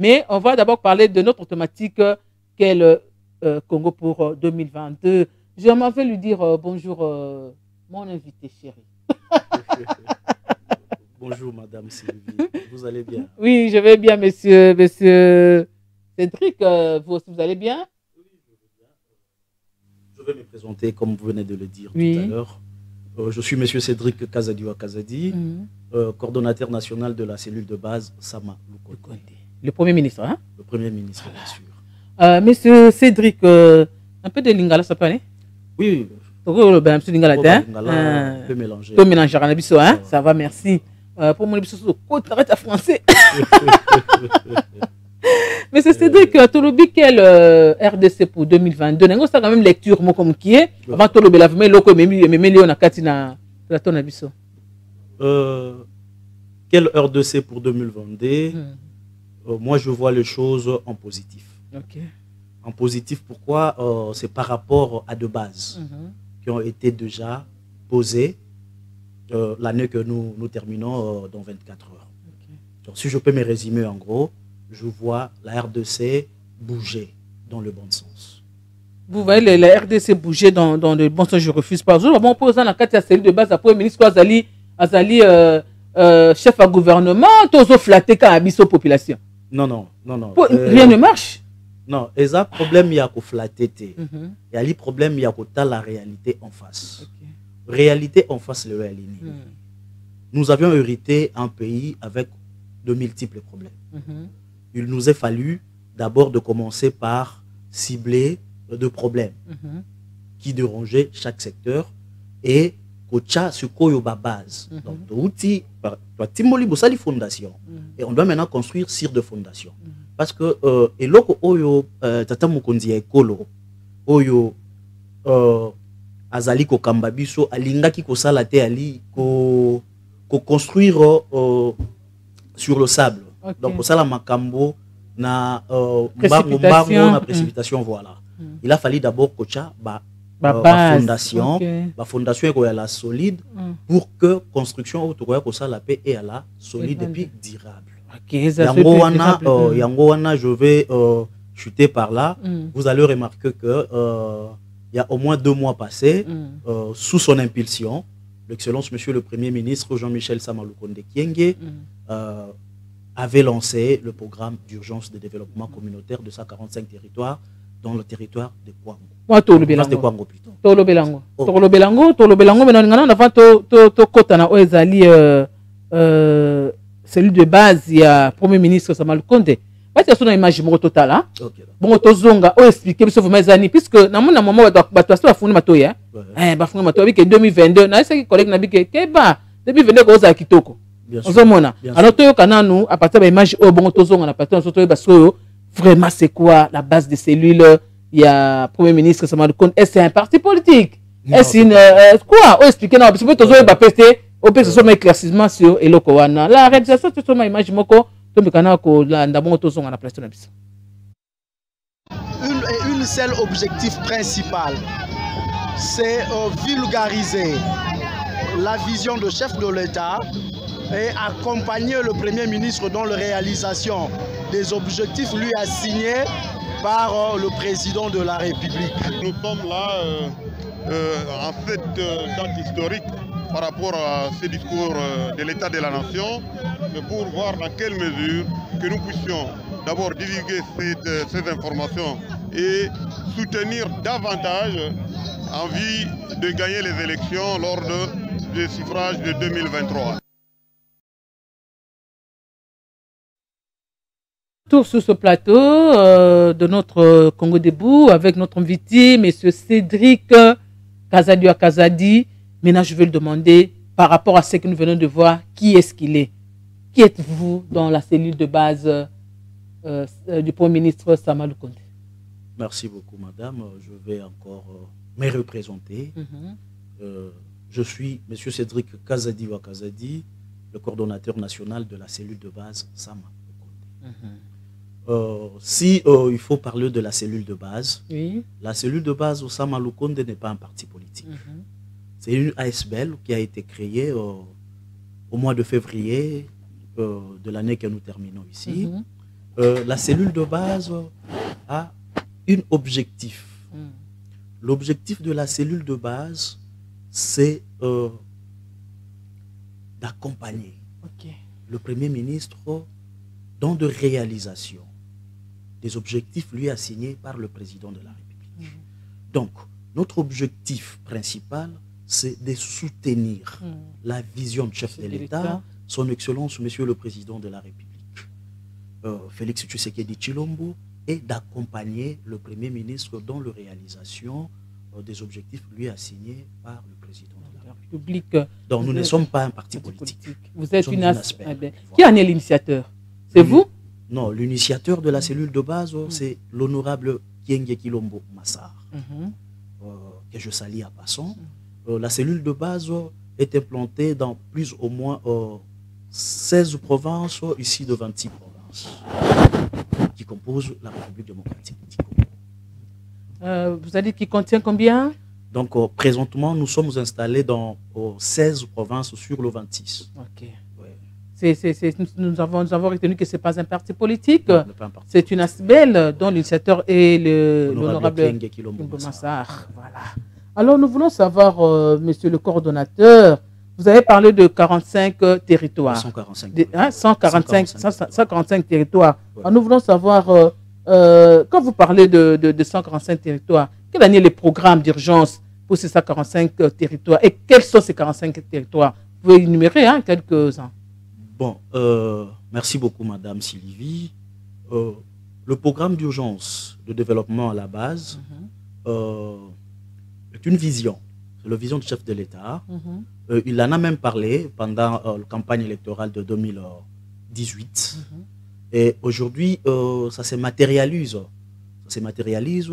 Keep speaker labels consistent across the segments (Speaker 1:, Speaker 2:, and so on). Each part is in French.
Speaker 1: Mais on va d'abord parler de notre thématique qu'est le Congo pour 2022. Je m'en vais lui dire bonjour, mon invité chéri.
Speaker 2: Bonjour, Madame Sylvie. Vous allez bien?
Speaker 1: Oui, je vais bien, monsieur Cédric. Vous aussi, vous allez bien?
Speaker 2: Oui, je vais bien. Je vais me présenter comme vous venez de le dire tout à l'heure. Je suis monsieur Cédric Kazadiwa Kazadi, coordonnateur national de la cellule de base Sama Lukonde.
Speaker 1: Le Premier ministre, hein?
Speaker 2: Le Premier ministre, bien sûr.
Speaker 1: Monsieur Cédric, un peu de lingala, ça peut aller?
Speaker 2: Oui.
Speaker 1: Monsieur Lingala,
Speaker 2: on peut mélanger.
Speaker 1: Peut mélanger, hein? Ça va, merci. Pour mon émission, arrête à français. Mais c'est Cédric, tu as dit quel RDC pour 2022? Tu as quand même lecture, moi, comme qui est. Avant, tu as dit mais loko, mais Léon a Katina, la ton abisso.
Speaker 2: Quel RDC pour 2022? Moi, je vois les choses en positif. En positif, pourquoi? C'est par rapport à deux bases qui ont été déjà posées l'année que nous terminons dans 24 heures. Donc, si je peux me résumer en gros, je vois la RDC bouger dans le bon sens.
Speaker 1: Vous voyez la RDC bouger dans le bon sens, je refuse pas. Je vais poser dans la cellule de base, après le ministre Azali, chef à gouvernement, tous flatté quand habite aux populations.
Speaker 2: Non.
Speaker 1: Rien ne marche.
Speaker 2: Non, il y a un problème, il y a qu'au flatter. Il y a un problème, il y a qu'au la réalité en face. Réalité en face, le réalité. Nous avions hérité un pays avec de multiples problèmes. Il nous a fallu d'abord de commencer par cibler deux problèmes qui dérangeaient chaque secteur et kocha sur koyoba base. Donc, fondation et on doit maintenant construire sur de fondations. Parce que eloko oyo tata mukonzi ya ekolo oyo azali ko kambabiso alingaki ko sala te ali ko construire sur le sable. Donc ça la makambo na na précipitation voilà. Il a fallu d'abord kocha fondation fondation ko la solide pour que construction autour ko sala paix et à la solide et puis durable. Yango wana je vais chuter par là. Vous allez remarquer que il y a au moins 2 mois passés, sous son impulsion, l'excellence monsieur le Premier ministre Jean-Michel Sama Lukonde Kyenge avait lancé le programme d'urgence de développement communautaire de 145 territoires dans le territoire de Kwango.
Speaker 1: Cellule de base, il y a Premier ministre Sama Lukonde. Parce que c'est une image totale. Hein? Bon, tozonga, expliquer, puisque dans mon moment, il y a fondé matoya. Que 2022, na c'est collègue na bike keba 2022 ko za kitoko. Ozomona. Alors toyo kana nous à partir de l'image au bon tozonga na partir de parce que vraiment c'est quoi la base des cellules? Il y a Premier ministre Sama Lukonde. Est-ce c'est un parti politique? Est-ce c'est une quoi? Expliquer non parce que tozo ba pester au pèse sur éclaircissement sur eloko wana. La réalisation de cette image moko tomikana ko la ndabongo tozonga na place na biso.
Speaker 3: Une seul objectif principal, c'est vulgariser la vision de chef de l'État et accompagner le Premier ministre dans la réalisation des objectifs lui assignés par le Président de la République.
Speaker 4: Nous sommes là en cette date historique par rapport à ce discours de l'État de la Nation, mais pour voir dans quelle mesure que nous puissions d'abord divulguer ces informations et soutenir davantage en vue de gagner les élections lors du suffrage de 2023.
Speaker 1: Tour sur ce plateau de notre Congo Debout avec notre invité, M. Cédric Kazadiwa Kazadi. Maintenant, je vais le demander par rapport à ce que nous venons de voir, qui est-ce qu'il est? Qui êtes-vous dans la cellule de base du Premier ministre Sama Lukonde?
Speaker 2: Merci beaucoup, madame. Je vais encore me représenter. Je suis M. Cédric Kazadiwa Kazadi, le coordonnateur national de la cellule de base Sama Lukonde. Si il faut parler de la cellule de base, la cellule de base au Sama Lukonde n'est pas un parti politique. C'est une ASBL qui a été créée au mois de février de l'année que nous terminons ici. la cellule de base a un objectif. L'objectif de la cellule de base, c'est d'accompagner le Premier ministre dans de réalisation des objectifs lui assignés par le président de la République. Donc, notre objectif principal, c'est de soutenir la vision du chef de l'État, son Excellence, Monsieur le Président de la République, Félix Tshisekedi Tshilombo, et d'accompagner le Premier ministre dans la réalisation des objectifs lui assignés par le président de la République. Donc, nous ne sommes pas un parti politique.
Speaker 1: Vous êtes une aspect. Qui en est l'initiateur? C'est vous?
Speaker 2: Non, l'initiateur de la cellule de base, c'est l'honorable Kienge Kilombo Massar, que je salue à passant. La cellule de base est implantée dans plus ou moins 16 provinces, ici de 26 provinces, qui composent la République démocratique du Congo.
Speaker 1: Vous avez dit qu'il contient combien?
Speaker 2: Donc, présentement, nous sommes installés dans 16 provinces sur le 26.
Speaker 1: Ok. Nous avons retenu que ce n'est pas un parti politique, c'est une ASBEL dont l'initiateur est l'honorable Kilombo Massar. Voilà. Alors nous voulons savoir, monsieur le coordonnateur, vous avez parlé de 45 territoires. 145 territoires. Ouais. Alors nous voulons savoir, quand vous parlez de 145 territoires, quel est le programme d'urgence pour ces 145 territoires et quels sont ces 45 territoires? Vous pouvez énumérer quelques-uns.
Speaker 2: Bon, merci beaucoup, Madame Sylvie. Le programme d'urgence de développement à la base est une vision. C'est la vision du chef de l'État. Il en a même parlé pendant la campagne électorale de 2018. Et aujourd'hui, ça se matérialise. Ça se matérialise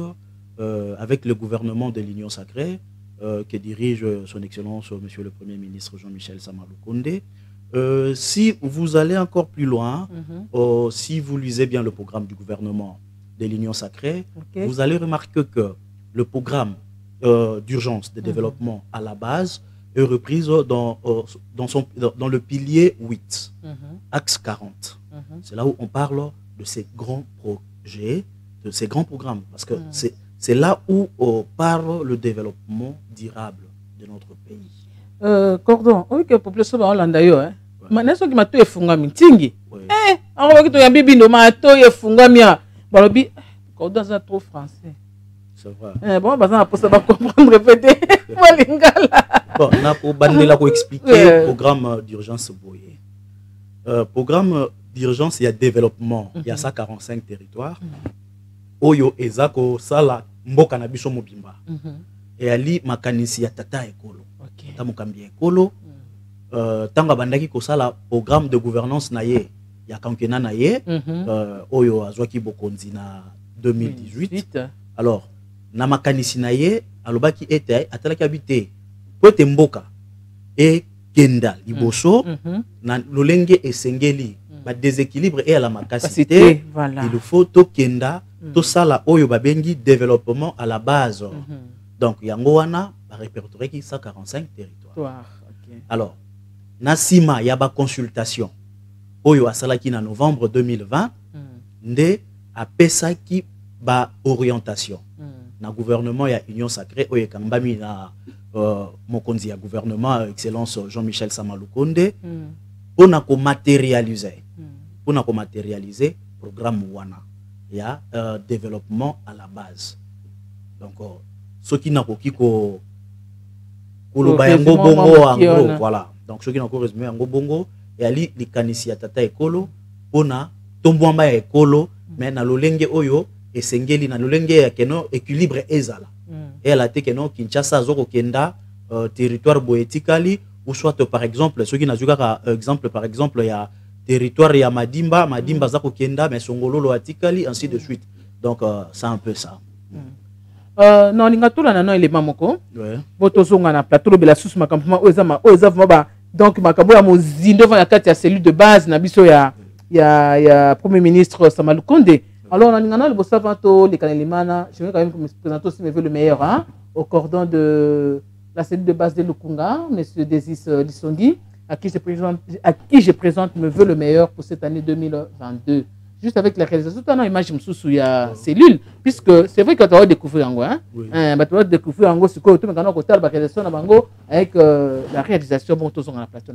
Speaker 2: avec le gouvernement de l'Union sacrée que dirige son Excellence, Monsieur le Premier ministre Jean-Michel Sama-Lukonde. Si vous allez encore plus loin, si vous lisez bien le programme du gouvernement de l'Union sacrée, vous allez remarquer que le programme d'urgence de développement à la base est repris dans le pilier 8, axe 40. C'est là où on parle de ces grands projets, de ces grands programmes, parce que c'est là où on parle le développement durable de notre pays.
Speaker 1: Cordon, oui, que la population va en d'ailleurs. Maintenant, ce qui m'a tout effungami, tingi. On va que tu as bibi no m'a tout effungami. Balobi, Cordon, c'est trop français.
Speaker 2: C'est vrai.
Speaker 1: Bon, bah ça va comprendre, répéter.
Speaker 2: Bon, on a pour bandela pour expliquer le programme d'urgence boyé. Programme d'urgence, il y a développement, il y a 145 territoires. Oyo ezako sala mboka na biso mobimba. Et ali makanisi ya tata ekolo. Tata mukambi ekolo. Tanga bandaki ko sala programme de gouvernance na ye ya kankena na ye oyo azwaki bokonzi na 2018. Alors na makanisi na ye alobaki ete atalaki habité pote mboka et kenda liboso na lolenge esengeli ba déséquilibre et à la makasité. Il faut to kenda to sala oyo babengi développement à la base. Donc yango wana ba répertorier ki 145 territoires. Alors Nasima yaba consultation oyo asalaki na novembre 2020 nde apesaki ba orientation na gouvernement ya Union sacrée oyo kambami na mokonzi ya gouvernement Excellence Jean-Michel Sama-Lukonde pour ko matérialiser programme wana ya développement à la base. Donc ce qui n'a koki ko koloba yango bongo en gros, voilà. Donc, ce qui est encore résumé en Bongo, et ali li kanisi ya tata ekolo, pona tombwamba ya ekolo, mais na lolenge oyo, et sengeli na lolenge ya keno équilibre ezala. Et elle a été keno Kinshasa zoko kenda territoire boetikali, ou soit par exemple, ceux qui n'a exemple par exemple, il y a territoire ya Madimba, Madimba zako kenda, mais Songololo atikali, ainsi de suite. Donc, c'est un peu ça.
Speaker 1: Non, il y a un élément moko. Botozonga na plateau de la sous makambo ozama donc makambo ya mozindo va ya cellule de base na biso ya Premier ministre Sama-Lukonde. Alors on a le bossavato les canelimana, je vais quand même me présenter aussi me veut le meilleur hein, au cordon de la cellule de base de Lukunga, monsieur Desis Lisongi, à qui je présente me veut le meilleur pour cette année 2022. juste avec la réalisation, tu as une image sous la cellule, puisque c'est vrai que tu vas découvrir en gros. Tu vas découvrir en gros ce que tu as la réalisation avec la réalisation, bon, tous on a la plateau.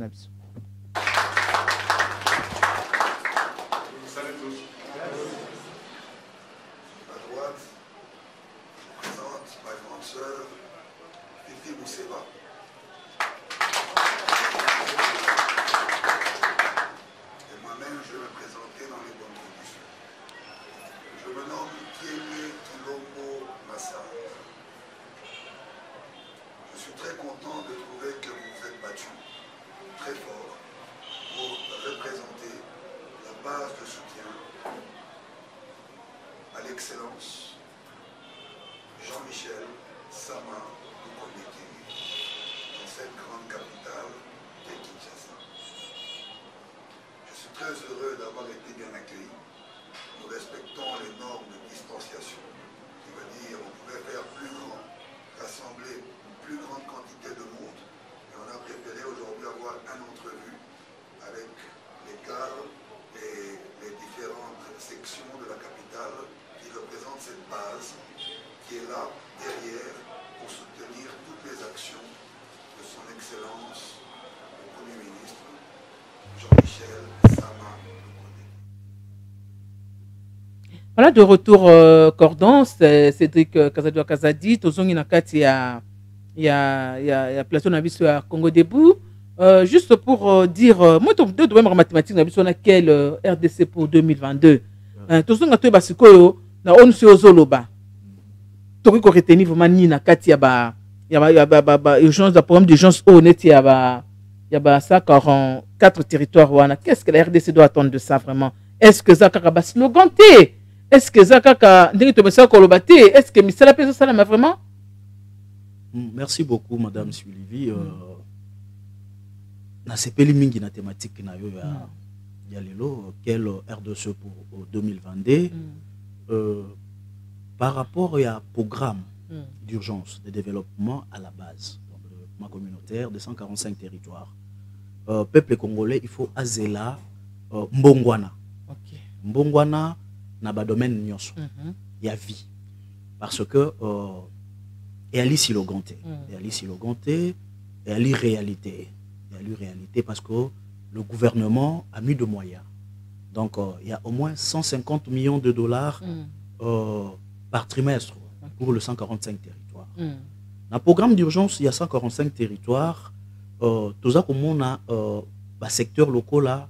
Speaker 5: Excellence, Jean-Michel Sama Lukonde, dans cette grande capitale de Kinshasa. Je suis très heureux d'avoir été bien accueilli. Nous respectons les normes de distanciation, qui veut dire qu'on pouvait faire plus grand, rassembler une plus grande quantité de monde, et on a préféré aujourd'hui avoir une entrevue avec les cadres et les différentes sections de la capitale qui représente cette base qui est là, derrière, pour soutenir toutes les actions de son Excellence, le Premier ministre, Jean-Michel Sama Lukonde.
Speaker 1: Voilà, de retour, Cordon, Cédric Kazadi, Tozongi Nakati, il y a Plateau Nabiso à Congo Debout. Juste pour dire, moi, tu dois même en mathématiques, Nabiso, on a quel RDC pour 2022. Tozongi Nakati, Basikoyo, na on se ozoloba toki ko retenir vraiment ni na kati ya ba urgence de programme d'urgence honnête ya ba 144 territoires wana. Qu'est-ce que la RDC doit attendre de ça vraiment? Est-ce que ça kaka ba slogan té? Est-ce que ça kaka ndenge to mesa ko loba té? Est-ce que misala pesa ça là vraiment?
Speaker 2: Merci beaucoup madame Sylvie. Na sepeli mingi na thématique na yo ya lelo quel RDC pour 2022. Par rapport à programme d'urgence de développement à la base, donc le développement communautaire de 145 territoires, peuple congolais, il faut azela mbongwana. Mbongwana na ba domaine nyonso. Il y a vie. Parce que et ali siloganté, et ali réalité. Et ali réalité parce que le gouvernement a mis de moyens. Donc, il y a au moins 150 millions de dollars par trimestre pour les 145 territoires. Dans le programme d'urgence, il y a 145 territoires. Tout ça, comme on a secteur local,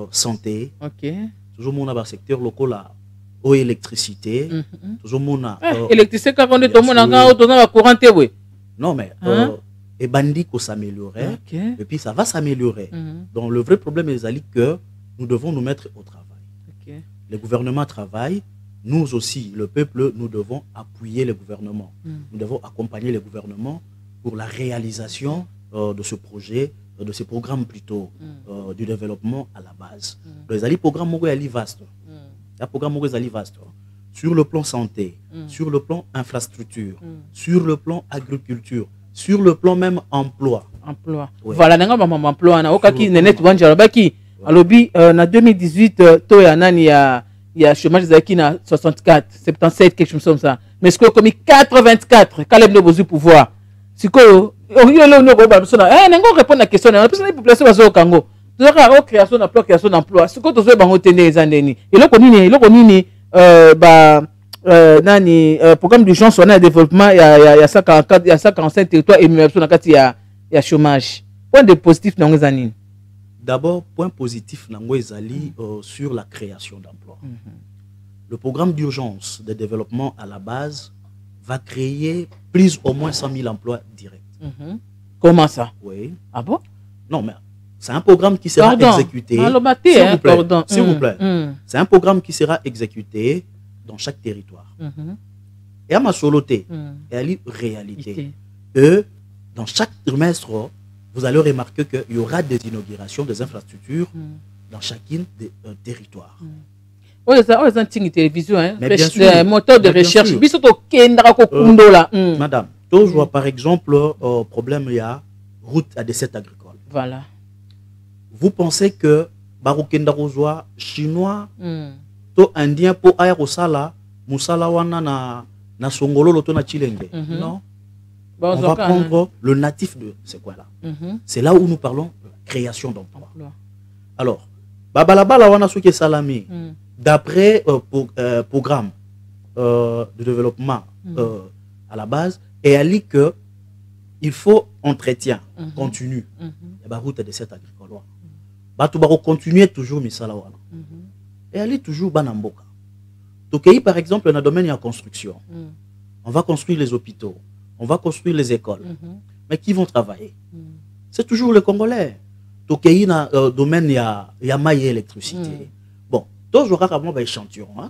Speaker 2: santé. Toujours on a secteur local, eau et électricité. Toujours on a
Speaker 1: électricité, quand on est au monde, on a courant.
Speaker 2: Non, mais et bandit qu'on s'améliorer. Et puis ça va s'améliorer. Donc, le vrai problème est que nous devons nous mettre au travail. Le gouvernement travaille, nous aussi, le peuple, nous devons appuyer le gouvernement. Nous devons accompagner le gouvernement pour la réalisation de ce projet, de ce programme plutôt, du développement à la base. Les programmes vaste. Vaste. Sur le plan santé, sur le plan infrastructure, sur le plan agriculture, sur le plan même emploi.
Speaker 1: Voilà, emploi. Alors, en 2018, il y a chômage qui na 64, 77, quelque chose comme ça. Mais ce que comme 84, quand les besoin pouvoir. Si quoi, on y est là, on répond à la question. On peut population au Congo. Tu as création d'emploi, création d'emploi. Ce que tu as besoin les années. Et là, on programme d'urgence on a développement, il y a 144, il y a 145 territoires et même il y a chômage. Point de positif dans les années.
Speaker 2: D'abord, point positif sur la création d'emplois. Le programme d'urgence de développement à la base va créer plus au moins 100 000 emplois directs.
Speaker 1: Comment ça?
Speaker 2: Oui.
Speaker 1: Ah bon?
Speaker 2: Non, mais c'est un programme qui sera exécuté. S'il vous plaît. C'est un programme qui sera exécuté dans chaque territoire. Et à ma soloté, et à la réalité. Et dans chaque trimestre, vous allez remarquer qu'il y aura des inaugurations des infrastructures dans chacune des territoires.
Speaker 1: Télévision,
Speaker 2: moteur
Speaker 1: de recherche.
Speaker 2: Madame, toujours par exemple, problème, il y a route à dessert agricole.
Speaker 1: Voilà.
Speaker 2: Vous pensez que Barokenda Rosoa, Chinois, to indien po aya kosala musala wana na songololo to na chilenge. Non. On va prendre le natif de c'est quoi là? C'est là où nous parlons de création d'emploi. Alors, babalabala wana soki salami d'après programme de développement à la base et elle dit que il faut entretien continu et ba route de cette agricole. Batu ba continuer toujours misala wana. Et elle est toujours banamboka. Donc par exemple dans le domaine de la construction. On va construire les hôpitaux, on va construire les écoles. Mais qui vont travailler? C'est toujours les Congolais. Donc dans le domaine il y a maille électricité. Bon, toujours rarement ba échantillon hein.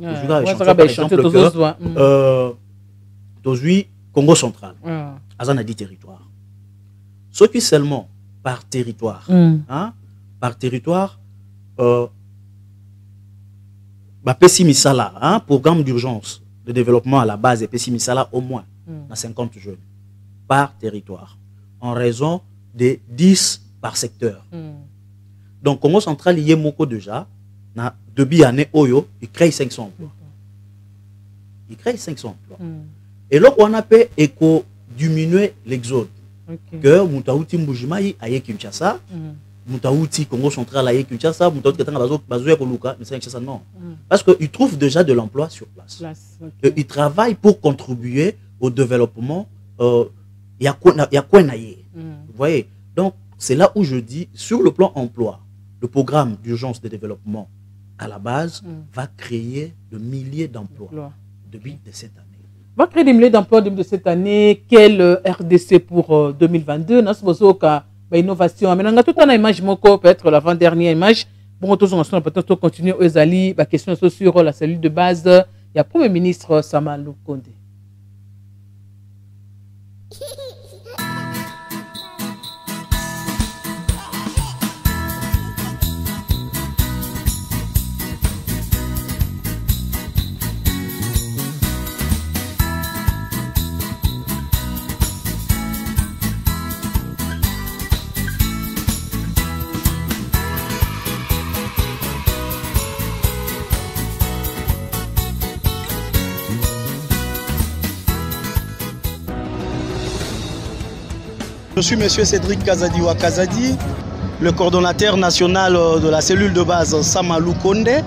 Speaker 2: Toujours Congo central. Azana dit territoire. Ce qui seulement par territoire hein, par territoire pessimisala hein, programme d'urgence de développement à la base et pessimisala au moins dans 50 jeunes par territoire en raison de 10 par secteur. Donc Congo central y est moko déjà na début année oyo il crée 500 emplois. Il crée 500 emplois. Et là on a fait éco diminuer l'exode. Que Moutaouti Mbujimai aye Kinshasa, Moutaouti Congo central aye Kinshasa, Moutaouti Katanga Bazoya Koluka, mais c'est Kinshasa non. Parce qu'ils trouvent déjà de l'emploi sur place. Ils travaillent pour contribuer au développement. Il y a quoi naïe. Vous voyez? Donc c'est là où je dis, sur le plan emploi, le programme d'urgence de développement à la base va créer de milliers d'emplois depuis de cette année.
Speaker 1: Va créer des milliers d'emplois de cette année. Quel RDC pour 2022? Nous avons innovation. Maintenant, tout en image, peut-être l'avant-dernière image. Bon, tous ensemble, peut-être continuer aux alliés. La question sur la cellule de base. Il y a le Premier ministre Sama Lukonde.
Speaker 3: Je suis M. Cédric Kazadiwa Kazadi, le coordonnateur national de la cellule de base Sama Lukonde.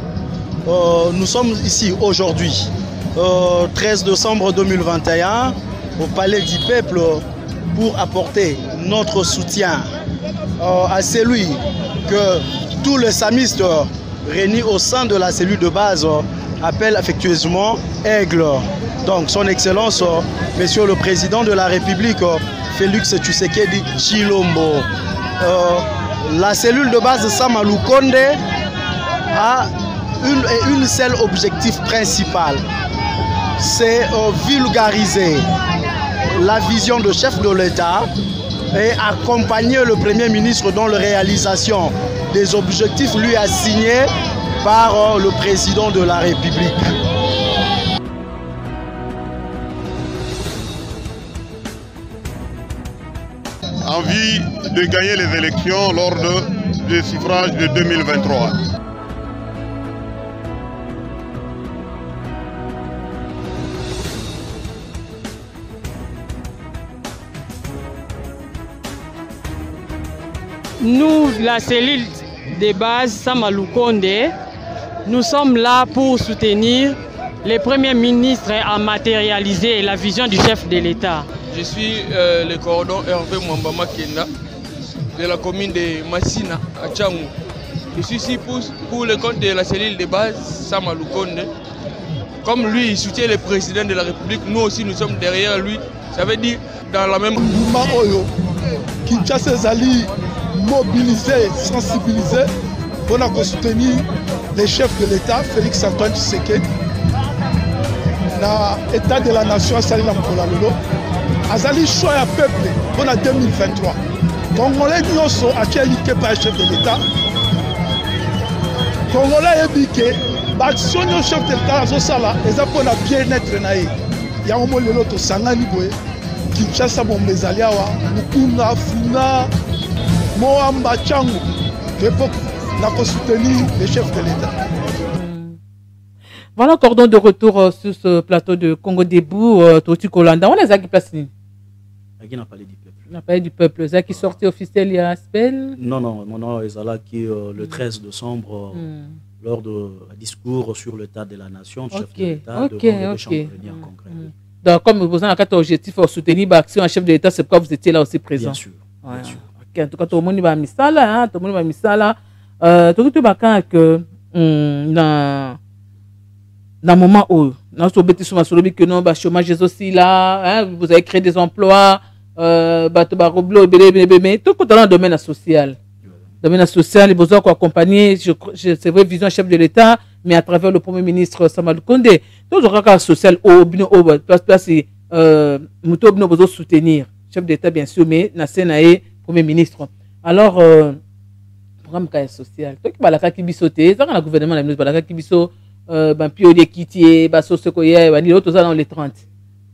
Speaker 3: Nous sommes ici aujourd'hui, 13 décembre 2021, au Palais du Peuple pour apporter notre soutien à celui que tous les samistes réunis au sein de la cellule de base appellent affectueusement Aigle. Donc son Excellence, Monsieur le Président de la République, Félix Tshisekedi Tshilombo. La cellule de base Sama Lukonde a une seule objectif principal, c'est vulgariser la vision de chef de l'État et accompagner le Premier ministre dans la réalisation des objectifs lui assignés par le Président de la République.
Speaker 4: Envie de gagner les élections lors du suffrage de 2023.
Speaker 6: Nous, la cellule de base Sama Lukonde, nous sommes là pour soutenir les premiers ministres à matérialiser la vision du chef de l'État.
Speaker 7: Je suis le coordonnateur Hervé Mwambama Kenda de la commune de Massina à Tchangou. Je suis ici pour le compte de la cellule de base Sama Lukonde. Comme lui, il soutient le président de la République, nous aussi nous sommes derrière lui. Ça veut dire dans la même...
Speaker 8: Kinshasa Zali mobilisé, sensibilisé pour soutenir les chefs de l'État, Félix Antoine Tshisekedi, dans l'état de la nation Salina Mkolalolo. Azali choix peuple pour 2023. Congolais nyonso acheliko par chef de l'État. Congolais ebike baction chef de l'État azosala eza pour la bien-être nae. Ya omolelo to sangani boye. Kinshasa bomezali awa Mukunga Funa Moamba Tchangu pour soutenir les chefs de l'État.
Speaker 1: Voilà, cordon de retour sur ce plateau de Congo Debout, Toti Kolanda. On a qui place ni?
Speaker 2: Qui n'a parlé du peuple.
Speaker 1: On a parlé du peuple. Ça qui sorti officiel il y a Spell?
Speaker 2: Non, Ezala qui le 13 décembre, lors de discours sur l'état de la nation, chef de l'État, devant le champ congrès.
Speaker 1: Donc, comme vous avez un objectif pour soutenir l'action en chef de l'État, c'est pourquoi vous étiez là aussi présent?
Speaker 2: Bien sûr.
Speaker 1: Ouais. Bien sûr. Okay. En tout cas, tout le monde va misala, tout le monde va misala. Tout le monde va que dans le moment où le chômage est aussi là, vous avez créé des emplois, tout dans le domaine social. Le domaine social, les besoins accompagner, c'est vrai, vision chef de l'État, mais à travers le Premier ministre Sama Lukonde. Tout le cas social, nous besoin soutenir. Chef d'État, bien sûr, mais Nasenae, Premier ministre. Alors, programme social. Toi qui balaka qui bisoté, ça quand le gouvernement la ministre balaka qui biso pio de kitié, baso sekoya, bani l'autre ça dans les 30.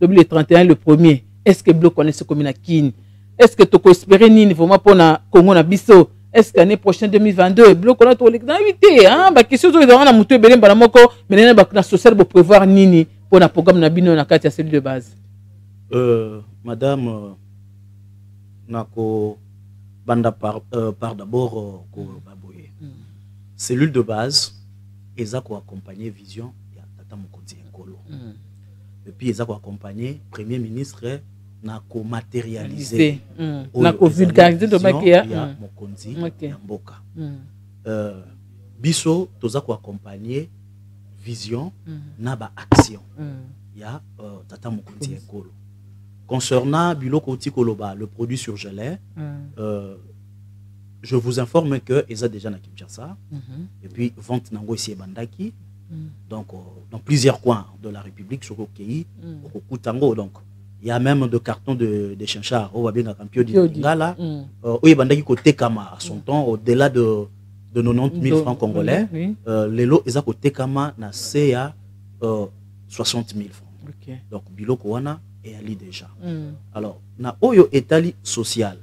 Speaker 1: Le 31 le premier. Est-ce que bloc connaît ce commune à Kin? Est-ce que tu peux espérer ni vraiment pour na Congo na biso? Est-ce que l'année prochaine 2022 bloc on a tout l'invité hein ba question zo na mutu belé bana moko mais na social pour prévoir nini pour na programme na bino na carte cellule de base.
Speaker 2: Madame nako banda par d'abord ko baboye. Cellule de base eza ko accompagner vision ya tata Mokonzi Nkolo. Et puis eza ko accompagner premier ministre na ko matérialiser
Speaker 1: na ko vulgariser de
Speaker 2: makia ya Mokonzi ya mboka. Biso toza ko accompagner vision na ba action ya tata Mokonzi Nkolo. Concernant Biloko Tikoloba, le produit surgelé, je vous informe que ils ont déjà na Kinshasa et puis vente nango ici Bandaki, donc dans plusieurs coins de la République sur Okéi, au Kutango, donc il y a même de cartons de chinchard au Babinga Campio de Ngala, où Bandaki côté Kama à son temps au-delà de 90 000 francs congolais, les lots ils ont côté Kama na CA 60 000 francs. Donc Biloko wana et ali déjà. Alors, na oyo etali social.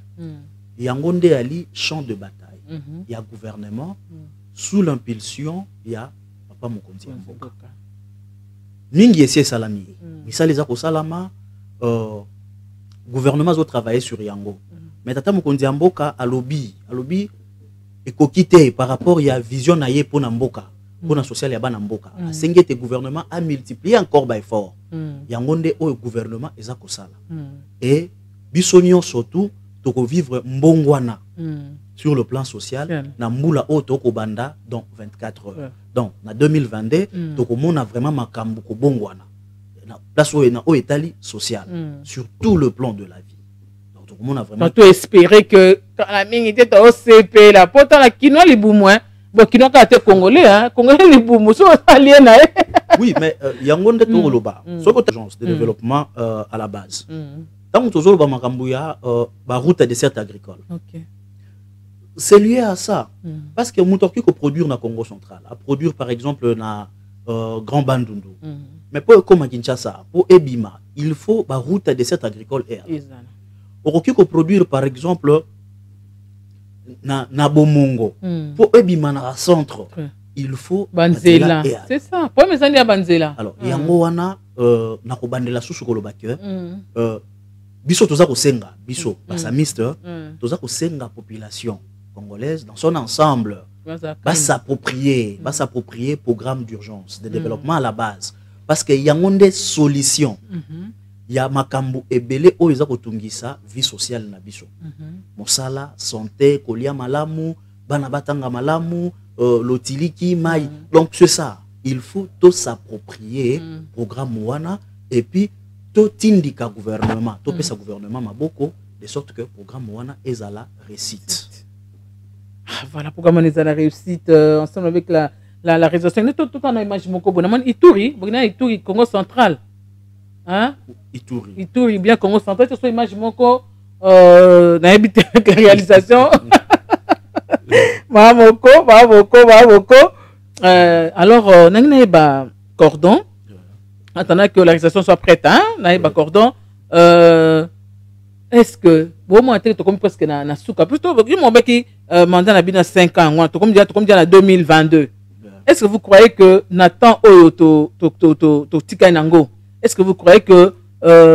Speaker 2: Yangonde ali champ de bataille. Il y a gouvernement sous l'impulsion il y a papa Mokonzi Mboka. Mingi esi salami. Misali za ko salama gouvernement zo travailler sur yango. Mais tata Mokonzi Mboka alobi et kokité par rapport il y a vision na ye pona Mboka. Pour la social ya bana mboka sengete gouvernement a multiplié encore by effort yangonde au gouvernement ezako sala et bisonio surtout toko vivre mbongwana sur le plan social na mbula o toko banda dans 24 heures donc na 2022 toko mona vraiment makambu ko bongwana na place o na o etali social sur tout le plan de la vie donc toko mona vraiment
Speaker 1: tu espérer que quand la mingi était au CP la pota la kinoa libumwa. Bon, qui n'ont pas été congolais, hein? Congolais, les boumous sont alliés.
Speaker 2: Oui, mais Yangonde Togoloba, c'est une agence de développement à la base. Tant que tu as Makambouya, route de dessert agricole. C'est lié à ça. Parce que Moutoki peut produire dans le Congo central, à produire par exemple dans Grand Bandundu. Mais pour comme à Kinshasa, pour Ebima, il faut la route de dessert agricole. Pour qui peut produire par exemple na Bomongo pour ebima na centre il faut
Speaker 1: banzela c'est ça pour mes amis à banzela
Speaker 2: alors yango wana na ko bandela susu ko lobake biso toza ko senga biso basamiste toza ko senga population congolaise dans son ensemble va s'approprier programme d'urgence de développement à la base parce que yango des solutions. Il y a makambu ebele o eza kotungisa vie sociale na biso. Mosala, santé, kolia malamu, bana batanga malamu, lotiliki mai. Donc c'est ça. Il faut tout s'approprier programme wana et puis tout indika gouvernement, tout pesa gouvernement maboko de sorte que programme wana est à la réussite.
Speaker 1: Voilà programme est à la réussite ensemble avec la réalisation. Tout en image moko bonaman Ituri, Ituri Congo central. Hein? Ituri, bien Congo central, c'est une image moko na habité avec la réalisation. Mamoko. Alors, n'a pas cordon. Attendant que la réalisation soit prête, hein? N'a pas cordon. Est-ce que bon moi tu comme presque na souka plutôt mon mec qui mandat na bina 5 ans, moi tu comme déjà na 2022. est-ce que vous croyez que Nathan Oyo to tika nango, est-ce que vous croyez que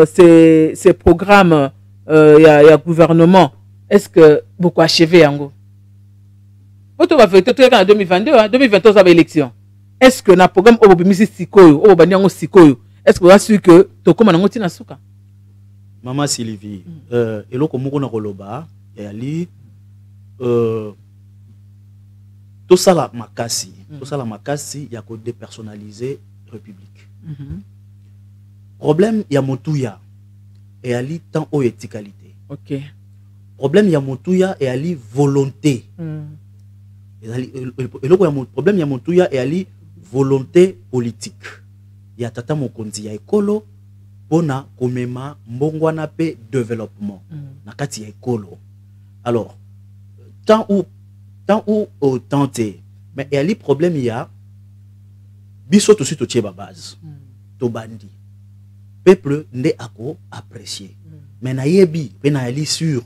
Speaker 1: ces programmes il y a gouvernement, est-ce que beaucoup achevé yango? Votre va faire en 2022, 2023 ça va élection. Est-ce que na programme obimisi sikoyo, obanyango sikoyo, est-ce que vous assurez que to koma nango tina suka?
Speaker 2: Maman Sylvie, eloko moko na koloba ali tout ça la makasi, il y a que dépersonnaliser République. Problème il y a motuya et ali tant o éticalité.
Speaker 1: OK.
Speaker 2: Problème il y a motuya et ali volonté. Problème il y a motuya et ali volonté politique. Il y a tata mokonzi ya ekolo pona komema mbongwana pe développement na kati ya ekolo. Alors tant ou tenter, mais il y a les problèmes, il y a biso tout suite au tcheba base to bandi peuple n'est ako apprécié mais na yebi pe na ali sûr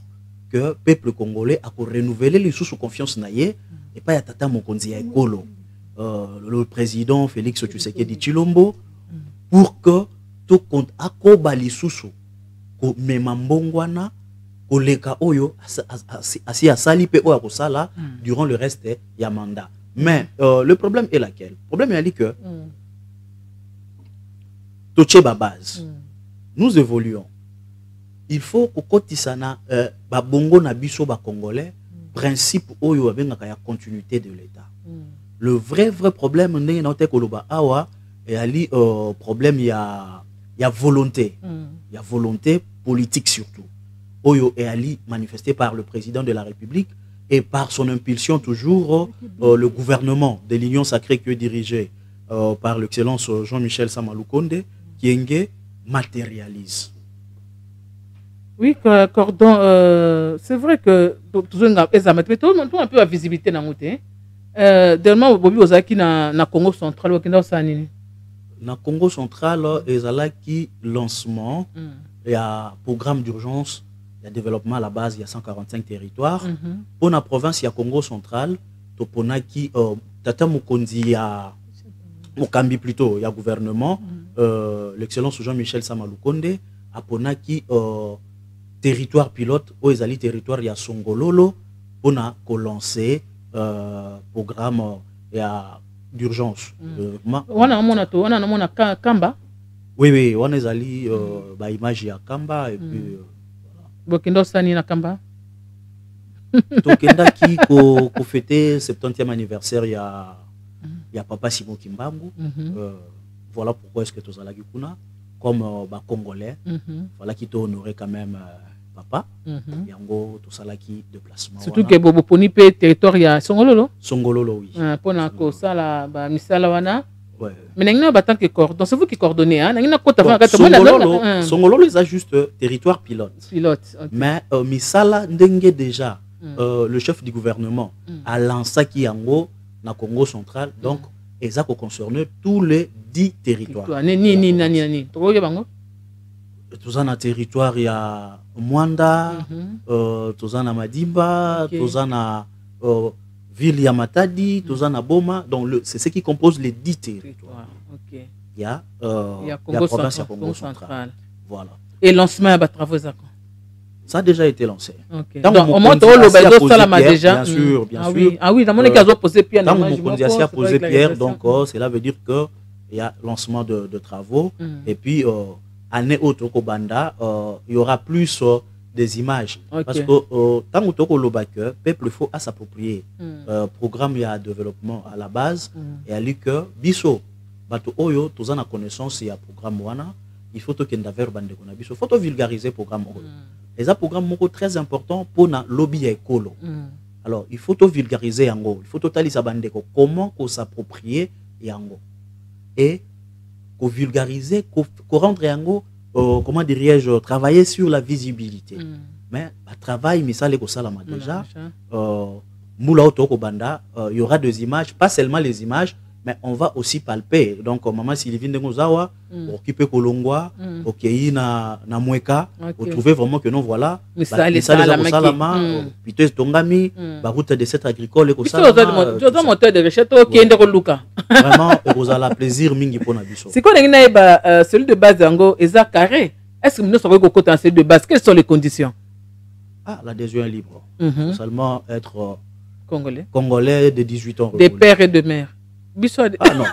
Speaker 2: que peuple congolais a renouveler les sous confiance na ye et pas ya tata mokonzi ya ekolo le président Félix Tshisekedi Tshilombo pour que tout compte ako bali susu ko mema mbongwana koleka oyo asi asali pe oya kosala durant le reste ya mandat. Mais le problème est laquelle? Le problème est que toche ba base. Nous évoluons. Il faut que kotisana ba bongo na biso ba congolais principe oyo abengaka ya continuité de l'État. Le vrai problème ndenge na te koloba awa et ali problème ya volonté. Il y a volonté politique surtout. Oyo et Ali manifesté par le président de la République et par son impulsion toujours le gouvernement de l'Union sacrée qui est dirigé par l'excellence Jean-Michel Sama Lukonde qui matérialise.
Speaker 1: Oui, Cordon, c'est vrai que tout le monde a un peu la visibilité dans le côté. Dernièrement, Bobi Ozaki na Congo central,
Speaker 2: na Congo central, ezalaki lancement, il y a programme d'urgence. Il y a développement à la base, il y a 145 territoires. Pour la province, il y a Congo central. Toponaki, Tata Mukonzi, Mokambi plutôt, il y a gouvernement. L'excellence Jean-Michel Sama Lukonde. A Ponaki, territoire pilote, où ils allaient territoire, il y a Songololo. On a lancé programme d'urgence.
Speaker 1: On a Kamba.
Speaker 2: Oui, on est allé image à Kamba et puis.
Speaker 1: Bokendo Sani na Kamba.
Speaker 2: Tokenda qui ko fêter 70e anniversaire il y a papa Simon Kimbangu. Voilà pourquoi est-ce que tous allons kuna comme congolais. Voilà qui t'a honoré quand même papa. Yango tous allons qui déplacement.
Speaker 1: Surtout que Bobo Poni pe territoire ya Songololo.
Speaker 2: Songololo oui.
Speaker 1: Pona ko sala ba misala wana.
Speaker 2: Ouais.
Speaker 1: Mais n'engna battant que cordon, c'est vous qui coordonnez hein. N'engna
Speaker 2: kota Songololo les a juste territoire pilote.
Speaker 1: Pilote. Okay.
Speaker 2: Mais misala ndenge déjà le chef du gouvernement a lancé qui yango na Congo central donc ils a concerné tous les 10 territoires.
Speaker 1: Ni.
Speaker 2: Tous en territoire il y a Mwanda, tous en Madimba, tous en ville Yamatadi, Tozana Boma, donc c'est ce qui compose les 10 territoires.
Speaker 1: Okay.
Speaker 2: Il y a
Speaker 1: Congo
Speaker 2: central. Voilà.
Speaker 1: Et lancement à travaux ça
Speaker 2: a déjà été lancé.
Speaker 1: Okay. Donc au moins déjà.
Speaker 2: Bien sûr.
Speaker 1: Ah oui, dans mon cas, posé pierre.
Speaker 2: Dans mon Mokonzi a posé pierre, donc cela veut dire que il y a lancement de travaux et puis année autre au Banda, il y aura plus des images parce que tant que le peuple faut à s'approprier programme il y a développement à la base et à lui que biso bato oyo tous en connaissance il y a programme wana il faut que ndaver bande kona biso faut vulgariser programme oyo les programme très important pour na lobby ya ekolo alors il faut vulgariser yango il faut totalisa bande comment qu'on s'approprier yango et qu'on vulgariser qu'on rendre yango comment dirais-je, travailler sur la visibilité. Mais travail, misale ko salama déjà. Moula Otoko Banda, il y aura des images, pas seulement les images, mais on va aussi palper. Donc, maman Sylvie Ndengozawa, occupé Kolongwa, ok, na Mweka, vous trouvez vraiment que non, voilà, les salama, plutôt Tongami, route de cette agricole, et ça.
Speaker 1: Moteur de recherche, ok, Ndekoluka.
Speaker 2: Vraiment, vous avez plaisir, mingi pour Nabiso.
Speaker 1: C'est quoi, celui de base d'Ango, Eza Carré? Est-ce que nous sommes au côté de base? Quelles sont les conditions?
Speaker 2: Ah, l'adhésion est libre. Seulement être
Speaker 1: Congolais
Speaker 2: de 18 ans.
Speaker 1: Des pères et de mères.
Speaker 2: Ah non,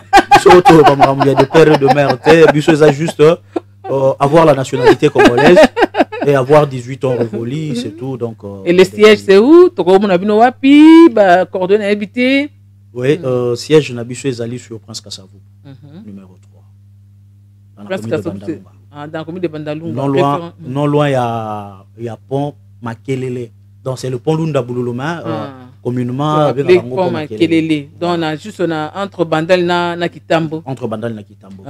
Speaker 2: il y a des pères et de mères. Bissot, ça juste avoir la nationalité congolaise et avoir 18 ans révolus, c'est tout. Donc,
Speaker 1: et le siège, c'est où? Coordonnées habité.
Speaker 2: Oui, siège Nabiso Ezali sur Prince Kassavou, numéro 3.
Speaker 1: Prince Kassavou, dans la commune de Bandalunga.
Speaker 2: Non loin, il y a pont Makelele. Donc, c'est le pont Lunda Bouloulouma, communément avec le
Speaker 1: pont Makelele. Donc, on a juste entre Bandal et Kitambo.
Speaker 2: Entre Bandal et Kitambo.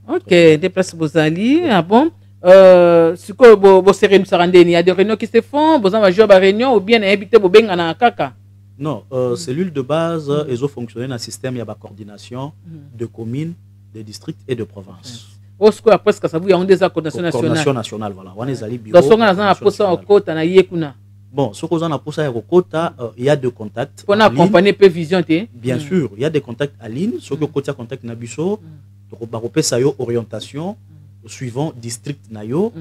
Speaker 1: Ok, déplace Bozali. Ah bon? C'est quoi vos séries il y a des réunions qui se font? Vous avez joué à la réunion ou bien habité au Bengana Kaka?
Speaker 2: Non, cellule de base, ils ont fonctionné dans un système, il y a la coordination de communes, de districts et de provinces.
Speaker 1: Après, il y a des coordination nationale.
Speaker 2: Coordination nationale, voilà. On est allé bureau. Bon, ce qu'on a pour ça, il y a des contacts.
Speaker 1: Pour accompagner Vision,
Speaker 2: bien sûr, il y a des contacts à ligne. Ce que côté contact Nabiso, donc orientation suivant district nayo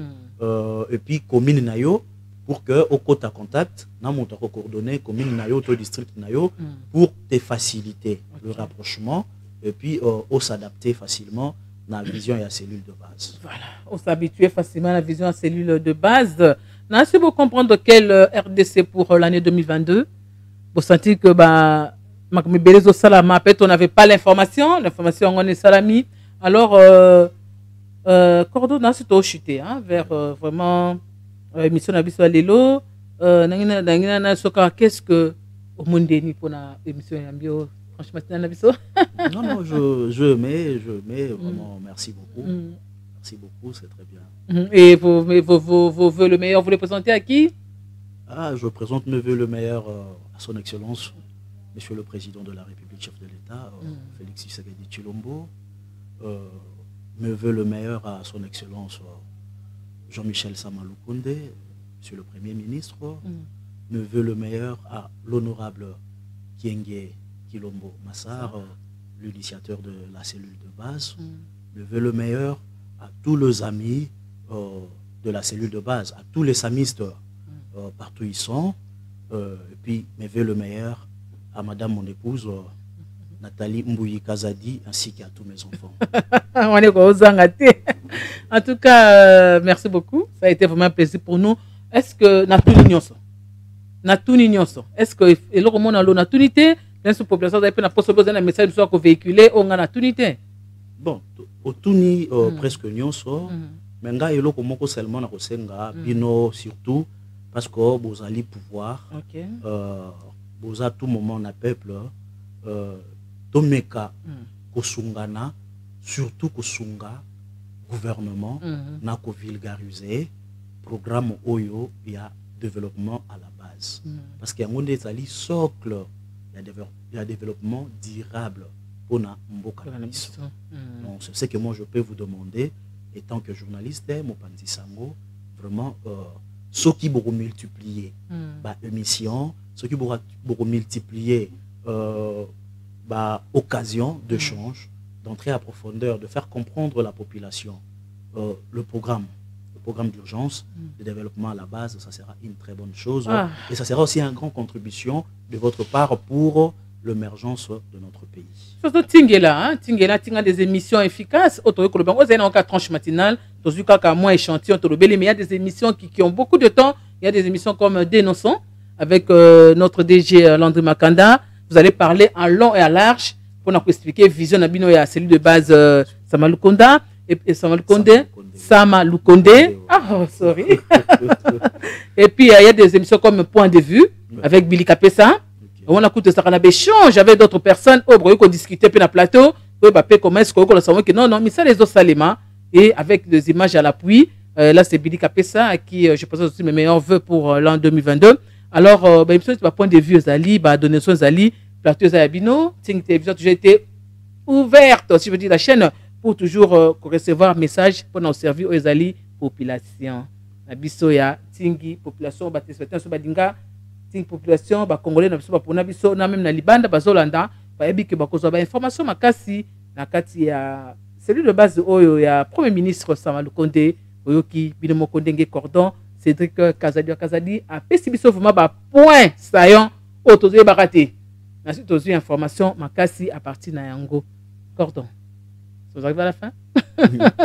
Speaker 2: et puis commune nayo pour que au côté contact, na monta coordonner commune nayo au district nayo pour te faciliter le rapprochement et puis s'adapter facilement dans la vision et la cellule de base.
Speaker 1: Voilà, on s'habitue facilement à la vision et la cellule de base. Si vous comprenez quel RDC pour l'année 2022, vous sentez que peut-être on n'avait pas l'information on est salami. Alors, Cordon c'est au chuté vers vraiment émission Nabiso Lelo. Qu'est-ce que au monde déni pour la émission Yambio? Franchement, Nabiso.
Speaker 2: Non, je mets vraiment merci beaucoup. Merci beaucoup, c'est très bien.
Speaker 1: Et vos voeux le meilleur, vous les présentez à qui?
Speaker 2: Je présente mes voeux le meilleur à son excellence, Monsieur le Président de la République, chef de l'État, Félix Tshisekedi Tshilombo. Mes voeux le meilleur à son excellence, Jean-Michel Sama Lukonde, Monsieur le Premier ministre. Mes voeux le meilleur à l'honorable Kienge Kilombo Massar, l'initiateur de la cellule de base. Mes voeux le meilleur à tous les amis de la cellule de base, à tous les samistes partout ils sont. Et puis, mes voeux le meilleur à madame mon épouse, Nathalie Mbouyi Kazadi, ainsi qu'à tous mes enfants.
Speaker 1: En tout cas, merci beaucoup. Ça a été vraiment un plaisir pour nous. Est-ce que est-ce que le monde a l'unité dans cette population a possibilité de message soit véhiculé on a l'unité?
Speaker 2: Bon, autouni presque nyonso, mais nga eloko moko seulement na kosenga bino surtout parce que vous allez pouvoir vous à tout moment na peuple tomeka kosungana surtout kosunga gouvernement na ko vulgariser programme oyo ya développement à la base parce qu'il y a un ezali socle il y a développement durable pour na mboka. Donc c'est ce que moi je peux vous demander étant que journaliste Mopanzi Sango vraiment ceux qui vont multiplier émission, ceux qui vont multiplier occasion d'échange, d'entrer à profondeur, de faire comprendre la population le programme d'urgence de développement à la base, ça sera une très bonne chose et ça sera aussi une grande contribution de votre part pour l'émergence de notre pays.
Speaker 1: Surtout Tingela, des émissions efficaces. Vous avez un tranche matinale, vous avez un mois échantillon, mais il y a des émissions qui ont beaucoup de temps. Il y a des émissions comme Dénonçons avec notre DG Landry Makanda. Vous allez parler en long et à large pour nous expliquer vision Nabino et la cellule de base Sama Lukonde. Ah, sorry. Et puis il y a des émissions comme Point de vue avec Billy Kapessa. On a écouté ça, on a échangé avec d'autres personnes, on a discuté sur le plateau, comment est-ce qu'on a que non, mais ça les autres saléments, et avec des images à l'appui, là c'est Billy Kapessa à qui je présente aussi mes meilleurs vœux pour l'an 2022. Alors, point de vue Zali, donation Zali, plateau Zayabino, Ting Télévision, toujours été ouverte, si je veux dire la chaîne, pour toujours recevoir message pour nous servir aux alliés population. La bisoya, tingi, population, batespektation, badinga, tingi, population, ba congolais, na biso, ba pona biso, na même na libanda, ba zolanda, ba ebi ke ba kozwa ba information makasi, na kati ya, celui de base oyo ya Premier ministre Sama Lukonde, oyoki, binomo kondenge cordon, Cédric Kazadi, a pesi biso vraiment ba point saillant, autorisé baraté. Ensuite, aussi information makasi à partir na yango cordon. Vous arrivez à la fin?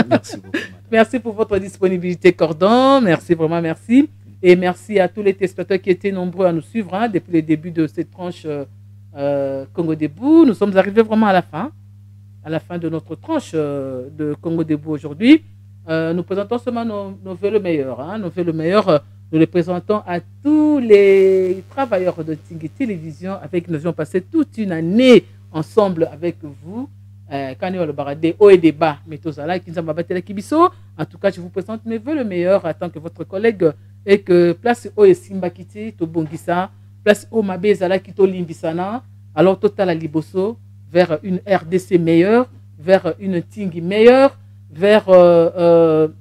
Speaker 2: Merci beaucoup.
Speaker 1: Merci pour votre disponibilité, Cordon. Merci, vraiment merci. Et merci à tous les téléspectateurs qui étaient nombreux à nous suivre depuis le début de cette tranche Congo Debout. Nous sommes arrivés vraiment à la fin de notre tranche de Congo Debout aujourd'hui. Nous présentons seulement nos vœux le meilleur. Nos vœux le meilleur, nous les présentons à tous les travailleurs de Tingui Télévision avec qui nous avons passé toute une année ensemble avec vous. Quand on le baradé haut et débat, mais tout ça là, qui nous a battu la kibiso. En tout cas, je vous présente mes vœux le meilleur en tant que votre collègue et que place au Simba Kiti, to Bongisa, place au Mabe Zala Kito Limbisana, alors total à Liboso, vers une RDC meilleure, vers une Tingi meilleure, vers un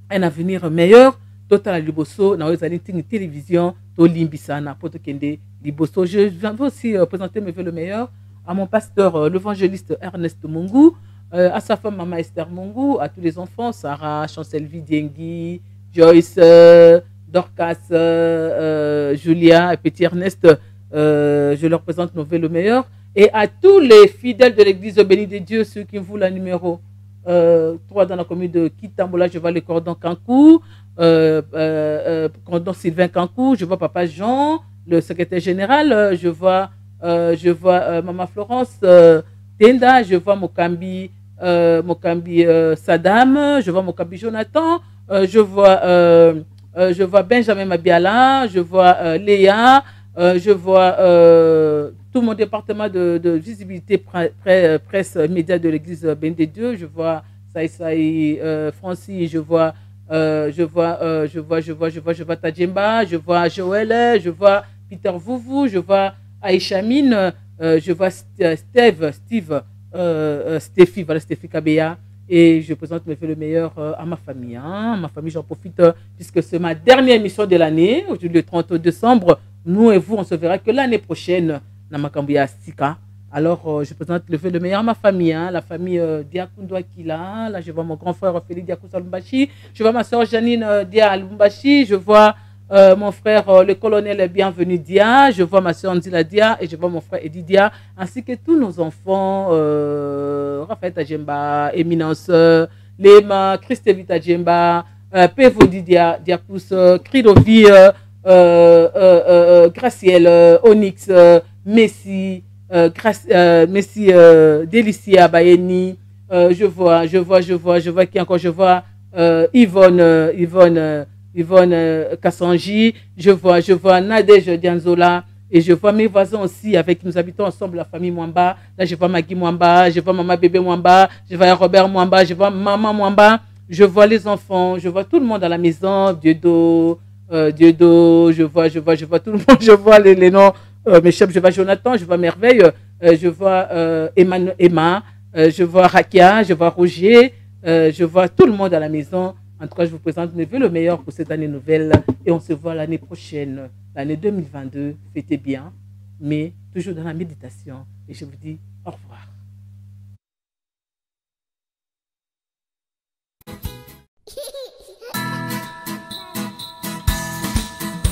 Speaker 1: avenir meilleur, total à Liboso, na Ozali Tingi Télévision, to Limbisana, pour te kende Liboso. Je viens aussi présenter mes vœux le meilleur à mon pasteur, l'évangéliste Ernest Mungu, à sa femme Maman Esther Mungu, à tous les enfants, Sarah, Chancel Vidiengui, Joyce, Dorcas, Julia et petit Ernest, je leur présente nos vœux le meilleur. Et à tous les fidèles de l'église bénie de Dieu, ceux qui vous la numéro 3 dans la commune de Kitambola, je vois le cordon Kankou, cordon Sylvain Kankou, je vois Papa Jean, le secrétaire général, je vois Maman Florence Tenda, je vois Mokambi Saddam, je vois Mokambi Jonathan, je vois Benjamin Mabiala, je vois Léa, je vois tout mon département de visibilité presse média de l'église bénie de Dieu, je vois Saï Francis, je vois Tadjemba, je vois Joël, je vois Peter Vouvou, je vois Aïcha Mine, je vois Stéphie Kabeya, et je présente mes vœux le meilleur à ma famille. Ma famille, j'en profite puisque c'est ma dernière émission de l'année, aujourd'hui le 30 décembre. Nous et vous, on se verra que l'année prochaine, dans Makambouya Sika. Alors, je présente le vœu le meilleur à ma famille, la famille Diakoundou Akila. Là, je vois mon grand frère Félix Diakou Salumbashi. Je vois ma soeur Janine Dia Alumbashi. Je vois mon frère, le colonel Bienvenu Dia, je vois ma soeur Andila Dia et je vois mon frère Edi Dia, ainsi que tous nos enfants, Raphaël Tajemba, Éminence, Lema, Christevita Tajemba, Pévodi Dia, Diakous, Cridovi, Graciel, Onyx, Messi, Messi, Délicia Bayeni, je vois qui encore, je vois Yvonne Kassanji, je vois Nadège Dianzola et je vois mes voisins aussi avec qui nous habitons ensemble, la famille Mwamba. Là, je vois Magui Mwamba, je vois Maman Bébé Mwamba, je vois Robert Mwamba, je vois Maman Mwamba, je vois les enfants, je vois tout le monde à la maison, Dieudo, je vois tout le monde, je vois les noms, mes chefs, je vois Jonathan, je vois Merveille, je vois Emma, je vois Rakia, je vois Roger, je vois tout le monde à la maison. En tout cas, je vous présente mes vœux le meilleur pour cette année nouvelle et on se voit l'année prochaine, l'année 2022. Fêtez bien, mais toujours dans la méditation. Et je vous dis au revoir.